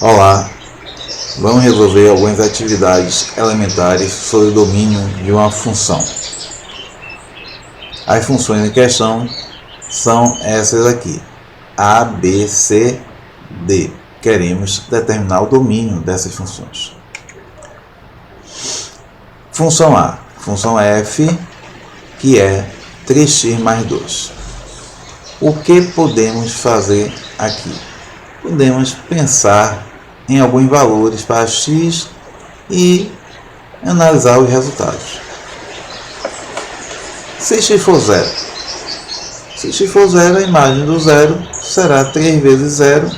Olá, vamos resolver algumas atividades elementares sobre o domínio de uma função. As funções em questão são essas aqui, A, B, C, D. Queremos determinar o domínio dessas funções. Função A, função f, que é 3x mais 2. O que podemos fazer aqui? Podemos pensar em alguns valores para x e analisar os resultados. Se x for zero, a imagem do zero será 3 vezes 0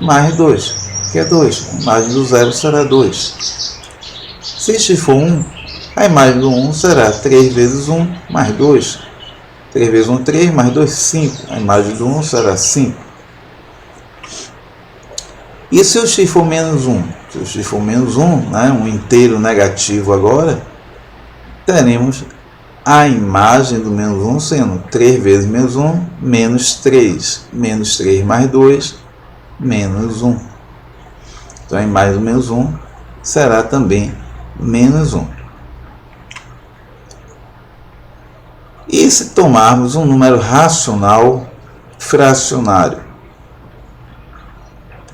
mais 2, que é 2. A imagem do zero será 2. Se x for 1, a imagem do 1 será 3 vezes 1 mais 2. 3 vezes 1, 3, mais 2, 5. A imagem do 1 será 5. E se o x for menos 1? Se o x for menos 1, um inteiro negativo agora, teremos a imagem do menos 1 sendo 3 vezes menos 1, menos 3. Menos 3 mais 2, menos 1. Então a imagem do menos 1 será também menos 1. E se tomarmos um número racional fracionário?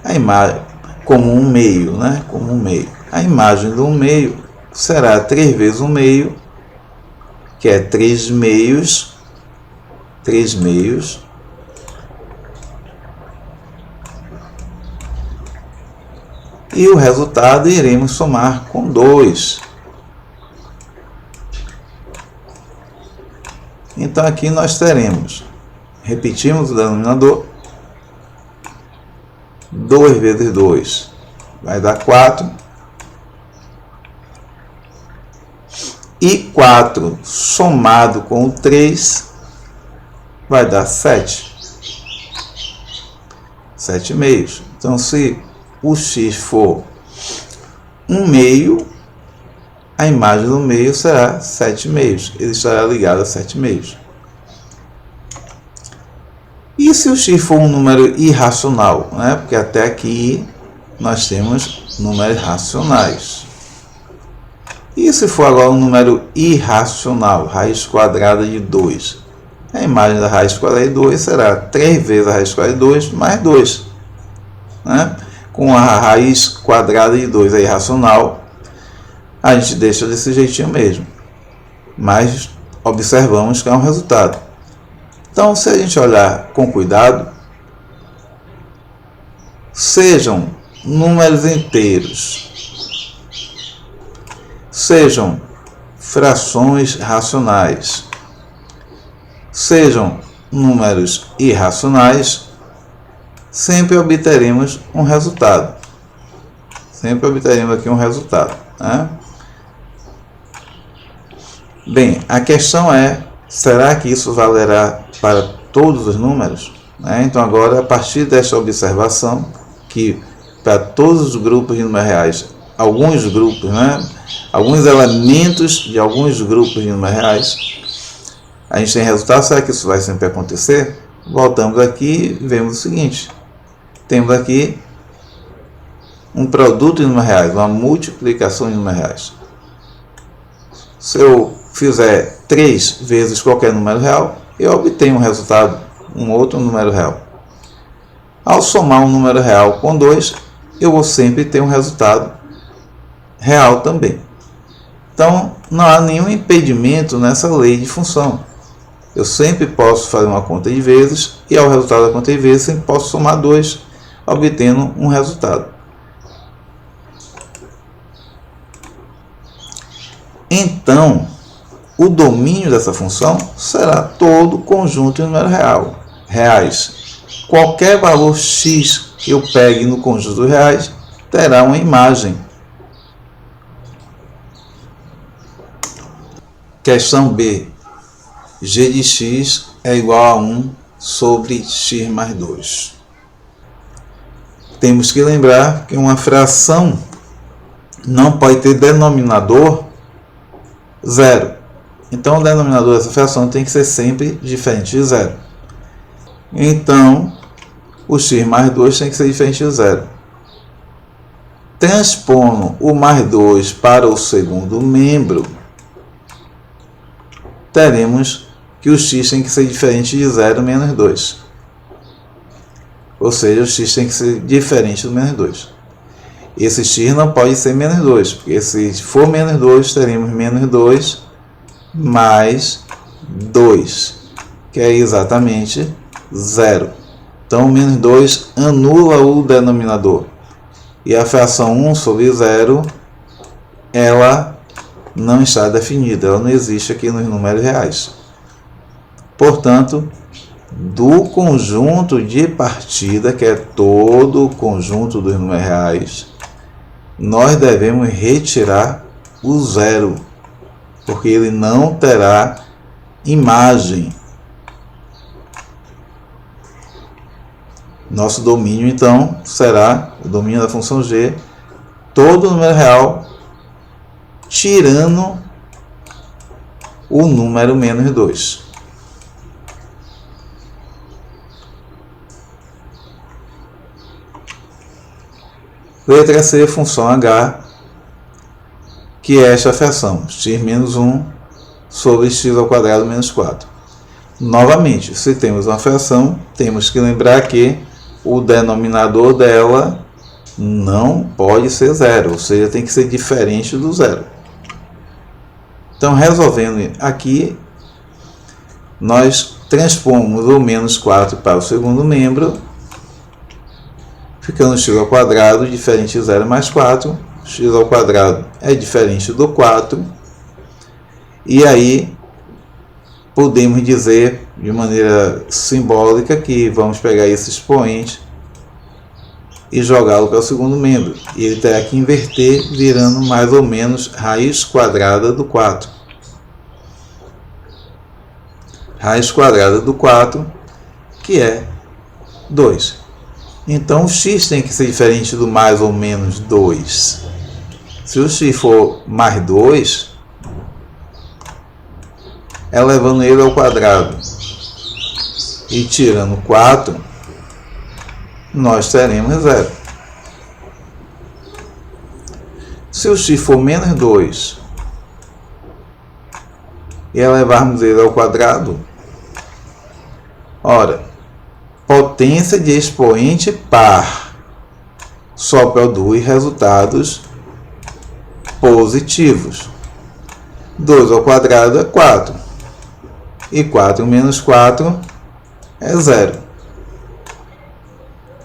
A imagem como um meio, como um meio. A imagem do 1 meio será 3 vezes 1 meio, que é 3 meios. 3 meios. E o resultado iremos somar com 2. Então aqui nós teremos, repetimos o denominador, 2 vezes 2 vai dar 4. E 4 somado com o 3 vai dar 7. 7 meios. Então, se o x for 1 meio, a imagem do meio será 7 meios. Ele estará ligado a 7 meios. E se o x for um número irracional? Porque até aqui nós temos números racionais. E se for agora um número irracional, raiz quadrada de 2? A imagem da raiz quadrada de 2 será 3 vezes a raiz quadrada de 2 mais 2. Com a raiz quadrada de 2 é irracional, a gente deixa desse jeitinho mesmo. Mas observamos que é um resultado. Então, se a gente olhar com cuidado, sejam números inteiros, sejam frações racionais, sejam números irracionais, sempre obteremos um resultado. Sempre obteremos aqui um resultado. Bem, a questão é, será que isso valerá para todos os números? Então agora, a partir desta observação, que para todos os grupos de números reais, alguns grupos, alguns elementos de alguns grupos de números reais, a gente tem resultado. Será que isso vai sempre acontecer? Voltamos aqui e vemos o seguinte. Temos aqui um produto de números reais, uma multiplicação de números reais. Se eu fizer 3 vezes qualquer número real, eu obtenho um resultado, um outro número real. Ao somar um número real com 2, eu vou sempre ter um resultado real também. Então, não há nenhum impedimento nessa lei de função. Eu sempre posso fazer uma conta de vezes e ao resultado da conta de vezes sempre posso somar 2, obtendo um resultado. Então, o domínio dessa função será todo o conjunto de números reais. Qualquer valor x que eu pegue no conjunto reais terá uma imagem. Questão B. G de x é igual a 1 sobre x mais 2. Temos que lembrar que uma fração não pode ter denominador zero. Então, o denominador dessa fração tem que ser sempre diferente de zero. Então, o x mais 2 tem que ser diferente de zero. Transpondo o mais 2 para o segundo membro, teremos que o x tem que ser diferente de 0 menos 2. Ou seja, o x tem que ser diferente do menos 2. Esse x não pode ser menos 2, porque se for menos 2, teremos menos 2 mais 2, que é exatamente 0. Então, menos 2 anula o denominador. E a fração 1 sobre 0, ela não está definida, ela não existe aqui nos números reais. Portanto, do conjunto de partida, que é todo o conjunto dos números reais, nós devemos retirar o 0, porque ele não terá imagem. Nosso domínio, então, será o domínio da função g, todo número real, tirando o número menos 2. Letra C, função h, que é esta fração, x menos 1 sobre x ao quadrado menos 4. Novamente, se temos uma fração, temos que lembrar que o denominador dela não pode ser 0, ou seja, tem que ser diferente do 0. Então, resolvendo aqui, nós transpomos o menos 4 para o segundo membro, ficando x ao quadrado diferente de 0 mais 4. X ao quadrado é diferente do 4. E aí, podemos dizer de maneira simbólica que vamos pegar esse expoente e jogá-lo para o segundo membro. E ele terá que inverter, virando mais ou menos raiz quadrada do 4. Raiz quadrada do 4, que é 2. Então, o x tem que ser diferente do mais ou menos 2. Se o x for mais 2, elevando ele ao quadrado e tirando 4, nós teremos 0. Se o x for menos 2 e elevarmos ele ao quadrado, ora, potência de expoente par só produz resultados positivos. 2 ao quadrado é 4. E 4 menos 4 é 0.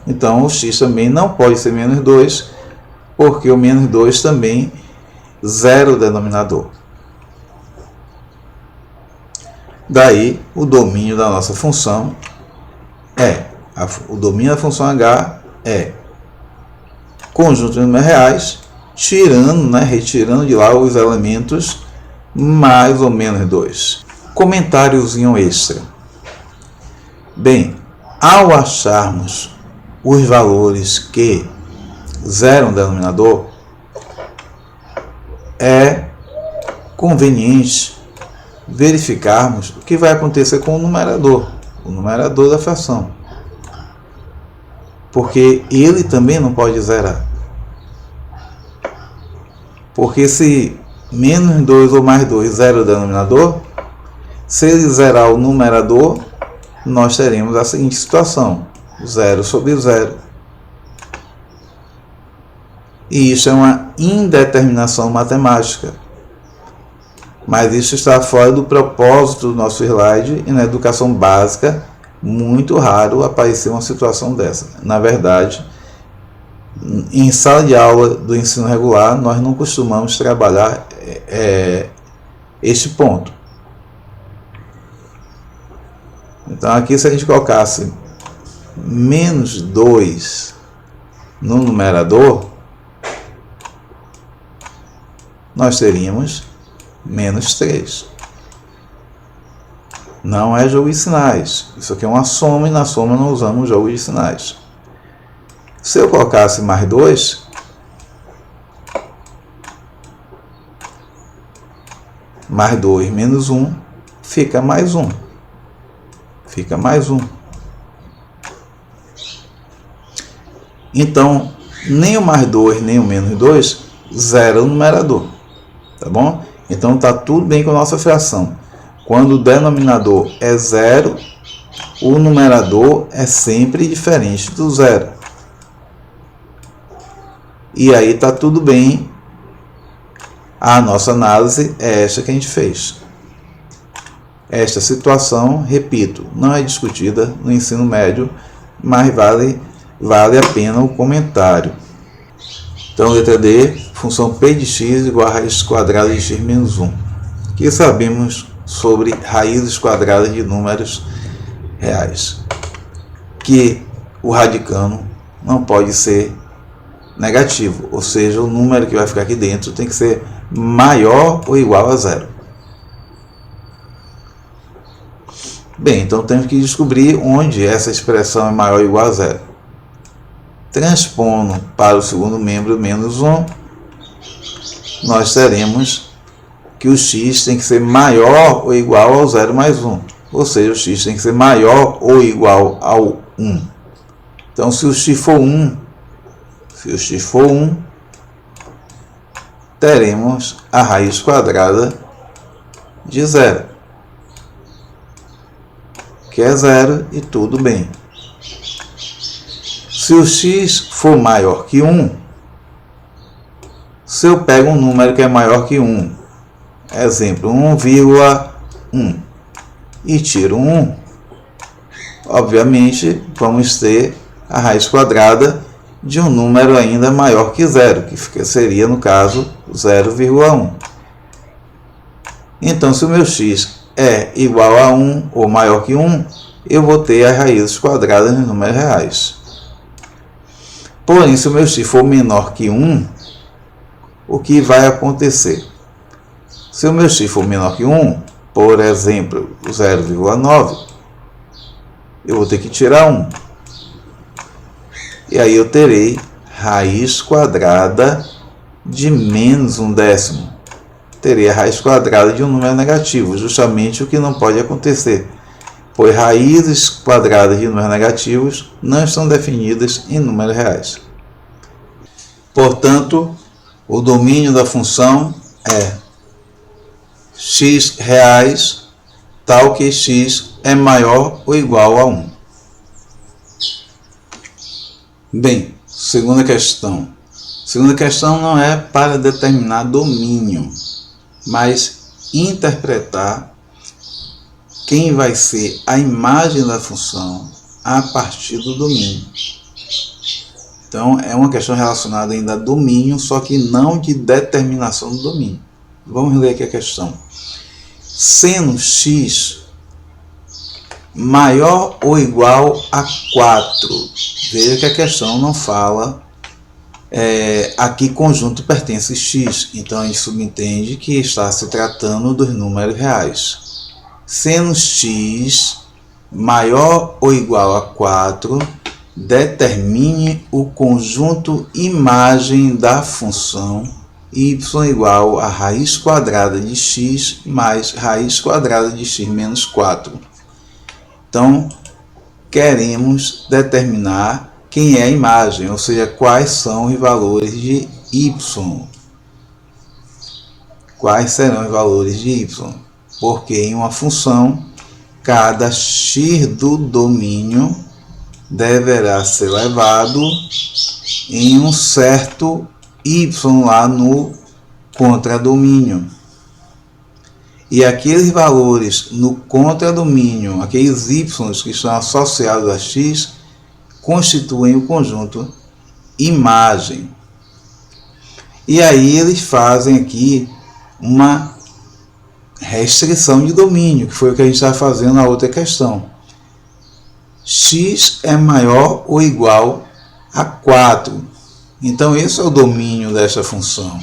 Então, o x também não pode ser menos 2, porque o menos 2 também zera o denominador. Daí, o domínio da nossa função o domínio da função h é conjunto de números reais, retirando de lá os elementos mais ou menos 2. Comentáriozinho extra. Bem, ao acharmos os valores que zeram o denominador, é conveniente verificarmos o que vai acontecer com o numerador da fração, porque ele também não pode zerar. Porque se menos 2 ou mais 2 zera o denominador, se ele zerar o numerador, nós teremos a seguinte situação: 0 sobre 0. E isso é uma indeterminação matemática. Mas isso está fora do propósito do nosso slide, e na educação básica, muito raro aparecer uma situação dessa. Na verdade, em sala de aula do ensino regular, nós não costumamos trabalhar este ponto. Então, aqui, se a gente colocasse menos 2 no numerador, nós teríamos menos 3. Não é jogo de sinais. Isso aqui é uma soma, e na soma não usamos jogo de sinais. Se eu colocasse mais 2, mais 2 menos 1, fica mais 1. Fica mais 1. Então, nem o mais 2, nem o menos 2 zera o numerador, tá bom? Então está tudo bem com a nossa fração. Quando o denominador é zero, o numerador é sempre diferente do zero. E aí está tudo bem. A nossa análise é esta que a gente fez. Esta situação, repito, não é discutida no ensino médio, mas vale a pena o comentário. Então, letra D, função P de x igual a raiz quadrada de x menos 1. O que sabemos sobre raízes quadradas de números reais? Que o radicando não pode ser negativo, ou seja, o número que vai ficar aqui dentro tem que ser maior ou igual a zero. Bem, então temos que descobrir onde essa expressão é maior ou igual a zero. Transpondo para o segundo membro menos 1, nós teremos que o x tem que ser maior ou igual ao 0 mais 1. Ou seja, o x tem que ser maior ou igual ao 1. Então, se o x for 1, teremos a raiz quadrada de 0, que é 0 e tudo bem. Se o x for maior que 1, se eu pego um número que é maior que 1, exemplo, 1,1, e tiro 1, obviamente vamos ter a raiz quadrada de um número ainda maior que 0, que seria, no caso, 0,1. Então, se o meu x é igual a 1 ou maior que 1, eu vou ter as raízes quadradas nos números reais. Porém, se o meu x for menor que 1, o que vai acontecer? Se o meu x for menor que 1, por exemplo, 0,9, eu vou ter que tirar 1. E aí eu terei raiz quadrada de menos 1/10. Terei a raiz quadrada de um número negativo, justamente o que não pode acontecer, pois raízes quadradas de números negativos não estão definidas em números reais. Portanto, o domínio da função é x reais, tal que x é maior ou igual a 1. Bem, segunda questão. Segunda questão não é para determinar domínio, mas interpretar quem vai ser a imagem da função a partir do domínio. Então, é uma questão relacionada ainda a domínio, só que não de determinação do domínio. Vamos ler aqui a questão. Sendo x maior ou igual a 4. Veja que a questão não fala a que conjunto pertence x. Então, a gente subentende que está se tratando dos números reais. Sendo x maior ou igual a 4, determine o conjunto imagem da função y igual a raiz quadrada de x mais raiz quadrada de x menos 4. Então, queremos determinar quem é a imagem, ou seja, quais são os valores de y. Quais serão os valores de y? Porque em uma função, cada x do domínio deverá ser levado em um certo y lá no contradomínio. E aqueles valores no contradomínio, aqueles y que estão associados a x, constituem o conjunto imagem. E aí eles fazem aqui uma restrição de domínio, que foi o que a gente está fazendo na outra questão. X é maior ou igual a 4. Então, esse é o domínio dessa função.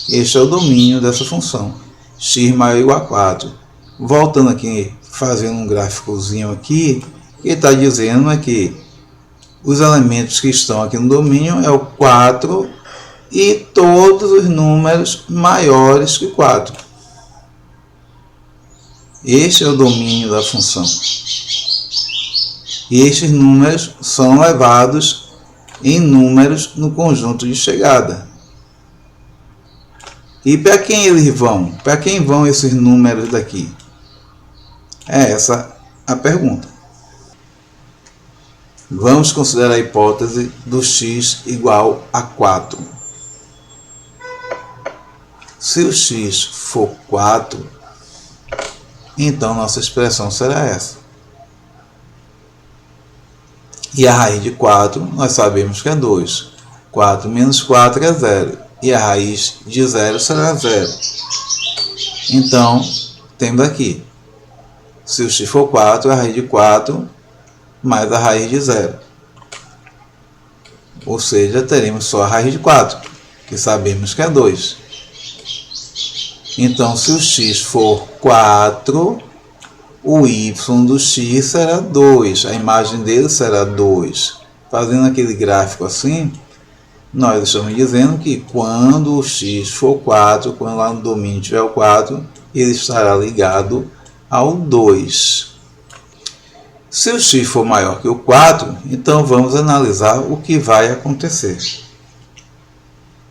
Este é o domínio dessa função. X maior ou igual a 4. Voltando aqui, fazendo um gráficozinho aqui, o que está dizendo é que os elementos que estão aqui no domínio é o 4 e todos os números maiores que 4. Este é o domínio da função. E estes números são levados em números no conjunto de chegada. E para quem eles vão? Para quem vão esses números daqui? É essa a pergunta. Vamos considerar a hipótese do x igual a 4. Se o x for 4, então nossa expressão será essa. E a raiz de 4 nós sabemos que é 2. 4 menos 4 é 0. E a raiz de 0 será 0. Então, temos aqui. Se o x for 4, a raiz de 4 mais a raiz de 0. Ou seja, teremos só a raiz de 4, que sabemos que é 2. Então, se o x for 4, o y do x será 2. A imagem dele será 2. Fazendo aquele gráfico assim, nós estamos dizendo que quando o x for 4, quando lá no domínio tiver o 4, ele estará ligado ao 2. Se o x for maior que o 4, então vamos analisar o que vai acontecer.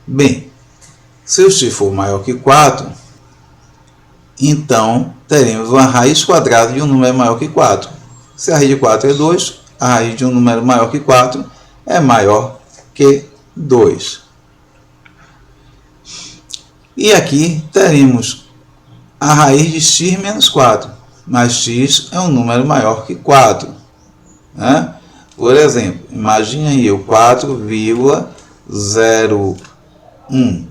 Bem, se o x for maior que 4, então teremos uma raiz quadrada de um número maior que 4. Se a raiz de 4 é 2, a raiz de um número maior que 4 é maior que 2. E aqui teremos a raiz de x menos 4. Mas x é um número maior que 4. Né? Por exemplo, imagine aí o 4,01.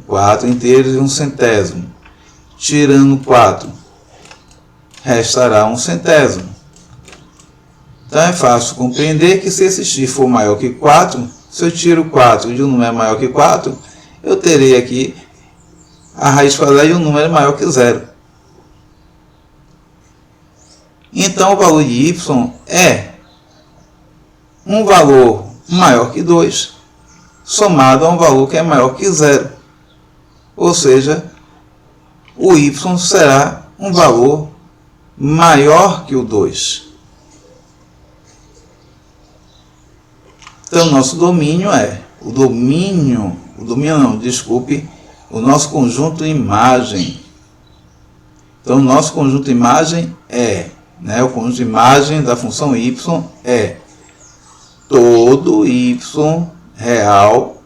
4 inteiros e 1 centésimo. Tirando 4, restará 1 centésimo. Então é fácil compreender que se esse x for maior que 4, se eu tiro 4 de um número maior que 4, eu terei aqui a raiz quadrada de um número maior que 0. Então o valor de y é um valor maior que 2, somado a um valor que é maior que 0. Ou seja, o y será um valor maior que o 2. Então, nosso domínio é o nosso conjunto imagem. Então, o nosso conjunto imagem é, o conjunto imagem da função y é todo y real,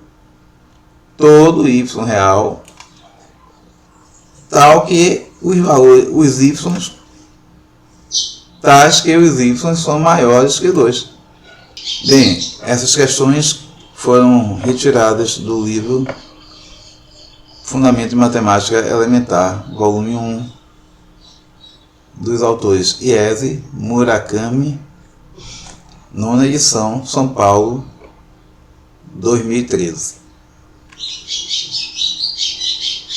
tal que os y, tais que os y são maiores que 2. Bem, essas questões foram retiradas do livro Fundamento de Matemática Elementar, volume 1, dos autores Iese, Murakami, 9ª edição, São Paulo, 2013.